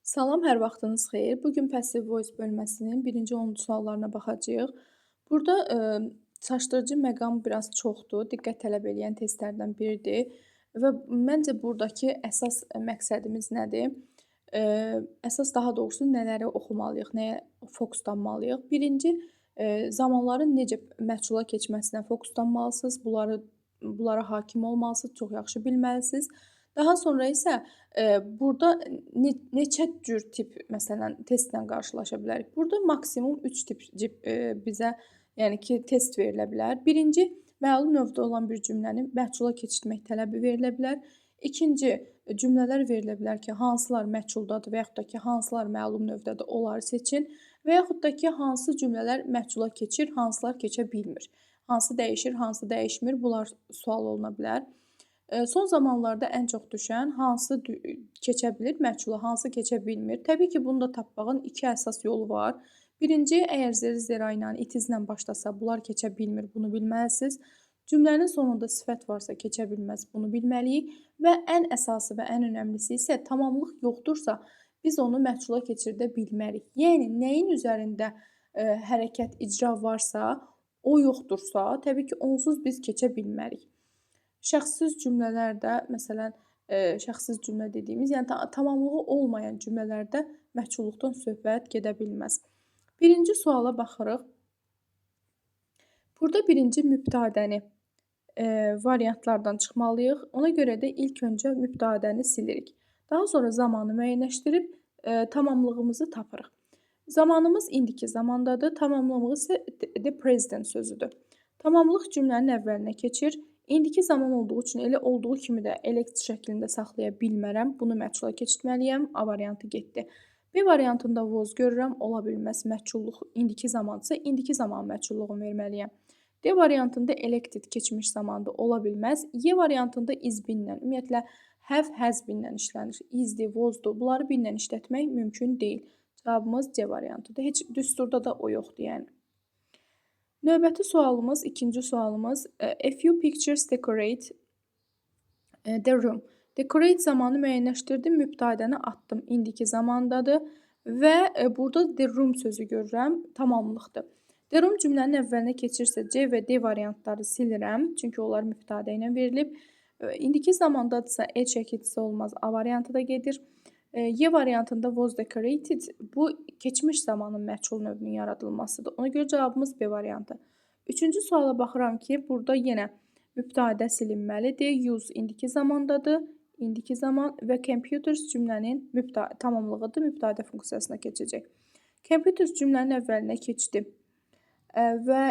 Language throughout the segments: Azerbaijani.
Salam, hər vaxtınız xeyir. Bu gün Passive Voice bölməsinin birinci 10 suallarına baxacağıq. Burada çaşdırıcı məqam biraz çoxdur, diqqət tələb eləyən testlərdən biridir və məncə burdakı əsas məqsədimiz nədir? Əsas daha doğrusu nələri oxumalıyıq, nəyə fokuslanmalıyıq? Birinci, zamanların necə məhsula keçməsinə fokuslanmalısınız. Bunlara hakim olmalısınız, çox yaxşı bilməlisiniz. Daha sonra isə burada neçə cür tip məsələn testlə qarşılaşa bilərik? Burada maksimum 3 tip bizə yəni ki, test verilə bilər. Birinci, məlum növdə olan bir cümləni məhsula keçirtmək tələbi verilə bilər. İkinci, cümlələr verilə bilər ki, hansılar məhsuldadır və yaxud da ki, hansılar məlum növdədir, onları seçin və yaxud da ki, hansı cümlələr məhsula keçir, hansılar keçə bilmir. Hansı dəyişir, hansı dəyişmir, bunlar sual oluna bilər. Son zamanlarda ən çox düşən hansı keçə bilir məhsula, hansı keçə bilmir? Təbii ki, bunu da tapmağın 2 əsas yolu var. Birinci, əgər zera ilə, it izlə başlasa, bunlar keçə bilmir, bunu bilməlisiniz. Cümlənin sonunda sifət varsa keçə bilməz, bunu bilməliyik və ən əsası və ən önəmlisi isə tamamlıq yoxdursa, biz onu məhsula keçirdə bilmərik. Yəni nəyin üzərində hərəkət, icra varsa, o yoxdursa, təbii ki, onsuz biz keçə bilmərik. Şəxssiz cümlələrdə, məsələn, şəxssiz cümlə dediyimiz, yəni tamamlığı olmayan cümlələrdə məhsulluqdan söhbət gedə bilməz. Birinci suala baxırıq. Burada birinci mübtadəni variantlardan çıxmalıyıq. Ona görə də ilk öncə mübtadəni silirik. Daha sonra zamanı müəyyənləşdirib tamamlığımızı tapırıq. Zamanımız indiki zamandadır, tamamlığımız isə the present sözüdür. Tamamlıq cümlənin əvvəlinə keçir. İndiki zaman olduğu üçün elə olduğu kimi də elekt şəklində saxlaya bilmərəm. Bunu məhsula keçirtməliyəm. A variantı getdi. B variantında was görürəm. Ola bilməz məhsulluq indiki zamandırsa, indiki zaman məhsulluğunu verməliyəm. D variantında elected keçmiş zamanda ola bilməz. Y variantında is binlə, ümumiyyətlə have has binlə işlənir. Is'di, was'du. Bunları binlə işlətmək mümkün deyil. Cavabımız C variantıdır. Heç düsturda da o yoxdur yəni. Növbəti sualımız, ikinci sualımız. A few pictures decorate the room. Decorate zamanı müəyyənləşdirdim, mübtadəni atdım, indiki zamandadır və burada the room sözü görürəm, tamamlıqdır. The room cümlənin əvvəlinə keçirsə C və D variantları silirəm, çünki onlar mübtadə ilə verilib. İndiki zamandadırsa E çəkilsə olmaz, A variantı da gedir. Y variantında was decorated, bu keçmiş zamanın məhsul növünün yaradılmasıdır. Ona görə cavabımız B variantı. Üçüncü suala baxıram ki, burada yenə mübtadiə silinməlidir. Use indiki zamandadır, indiki zaman və computers cümlənin tamamlığıdır, mübtadiə funksiyasına keçəcək. Computers cümlənin əvvəlinə keçdi və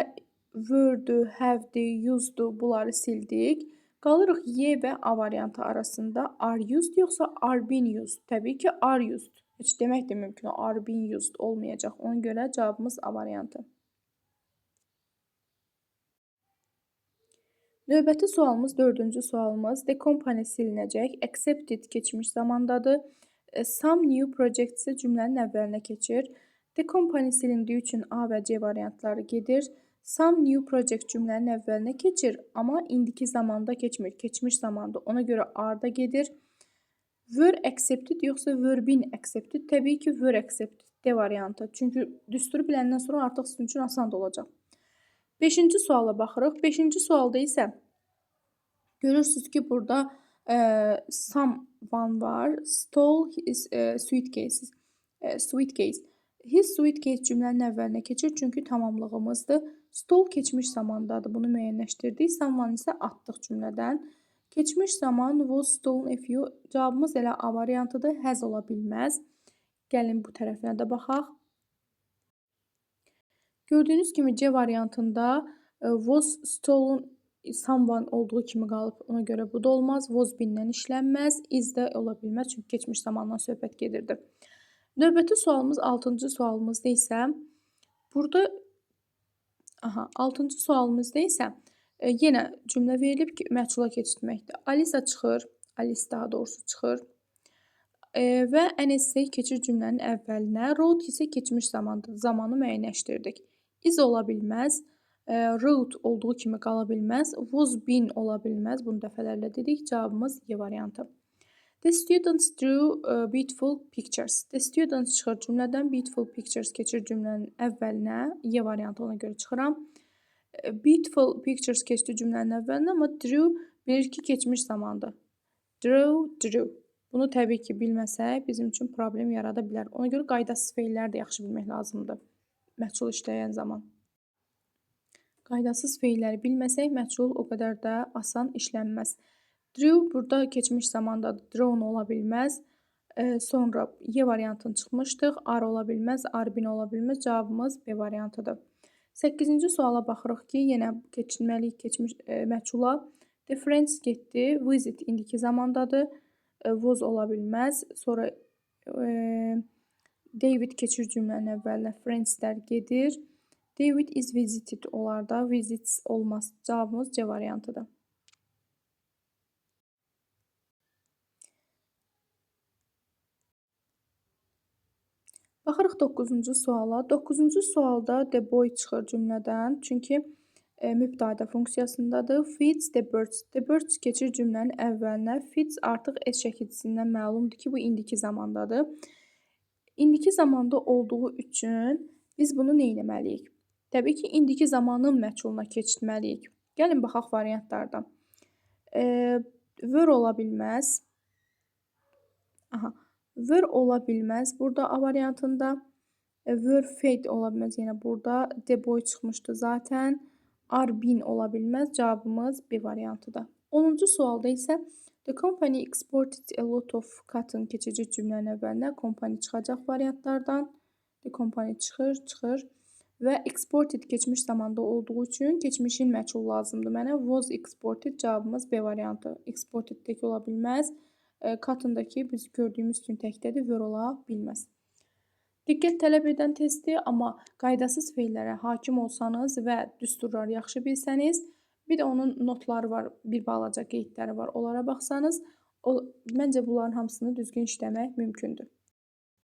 were-du, have-di, use-du bunları sildik. Qalırıq Y və A variantı arasında are used yoxsa are been used? Təbii ki, are used. Heç demək də mümkün are been used olmayacaq. Ona görə cavabımız A variantı. Növbəti sualımız, dördüncü sualımız. The company silinəcək. Accepted keçmiş zamandadır. Some new projects cümlənin əvvəlinə keçir. The company silindiyi üçün A və C variantları gedir. Some new project cümlənin əvvəlinə keçir, amma indiki zamanda keçmir, keçmiş zamanda. Ona görə are-da gedir. Were accepted yoxsa were been accepted? Təbii ki, were accepted D variantı. Çünki düsturu biləndən sonra artıq sizin üçün asan da olacaq. Beşinci suala baxırıq. Beşinci sualda isə görürsünüz ki, burada someone var. Stole his suitcase. His suitcase cümlənin əvvəlinə keçir, çünki tamamlığımızdır. Stole keçmiş zamandadır, bunu müəyyənləşdirdik. Someone isə atdıq cümlədən. Keçmiş zaman was stolen a few. Cavabımız elə A variantıdır, has ola bilməz. Gəlin bu tərəfinə də baxaq. Gördüyünüz kimi C variantında was stolen someone olduğu kimi qalıb. Ona görə bu da olmaz. Was binlə işlənməz. Is də ola bilməz, çünki keçmiş zamandan söhbət gedirdi. Növbəti sualımız 6-cı sualımızda isə burada 6-cı sualımızda isə yenə cümlə verilib ki, məhsula keçirtməkdir. Alisa çıxır, Alice daha doğrusu çıxır və NSC keçir cümlənin əvvəlinə, wrote isə keçmiş zamanı müəyyənləşdirdik. Is ola bilməz, wrote olduğu kimi qala bilməz, was been ola bilməz, bunu dəfələrlə dedik, cavabımız Y variantı. The students drew beautiful pictures. The students çıxır cümlədən, beautiful pictures keçir cümlənin əvvəlinə. Y variantı ona görə çıxıram. Beautiful pictures keçdi cümlənin əvvəlinə, amma drew bilir ki, keçmiş zamandır. Drew. Bunu təbii ki, bilməsək bizim üçün problem yarada bilər. Ona görə qaydasız feilləri də yaxşı bilmək lazımdır məchul işləyən zaman. Qaydasız feilləri bilməsək məchul o qədər də asan işlənməz. Drew burada keçmiş zamandadır. Drawn ola bilməz. Sonra Y variantını çıxmışdıq. Are ola bilməz, are been ola bilməz. Cavabımız B variantıdır. 8-ci suala baxırıq ki, yenə keçməliyik keçmiş məchula. The friends getdi. Visit indiki zamandadır. Was ola bilməz. Sonra David keçir cümlənin əvvəlinə. Friendslər gedir. David is visited olar da. Visits olmaz. Cavabımız C variantıdır. Baxırıq 9-cu suala. 9-cu sualda the boy çıxır cümlədən. Çünki mübtədə funksiyasındadır. Feeds the birds. The birds keçir cümlənin əvvəlinə. Feeds artıq S şəkilçisindən məlumdur ki, bu indiki zamandadır. İndiki zamanda olduğu üçün biz bunu nə etməliyik? Təbii ki, indiki zamanın məchuluna keçirməliyik. Gəlin baxaq variantlardan. Were ola bilməz. Were ola bilməz. Burada A variantında were fed ola bilməz. Yəni burada the boy çıxmışdı zaten. Are been ola bilməz. Cavabımız B variantıdır. 10-cu sualda isə the company exported a lot of cotton keçəcək cümlənin əvvəlinə. Company çıxacaq variantlardan. The company çıxır və exported keçmiş zamanda olduğu üçün keçmişin məchul lazımdır mənə. Was exported cavabımız B variantı. Exported tək ola bilməz. Cotton-dakı biz gördüyümüz kimi təkdədir, were ola bilməz. Diqqət tələb edən testdir, amma qaydasız feillərə hakim olsanız və düsturları yaxşı bilsəniz, bir də onun notları var, bir balaca qeydləri var, onlara baxsanız, məncə bunların hamısını düzgün işləmək mümkündür.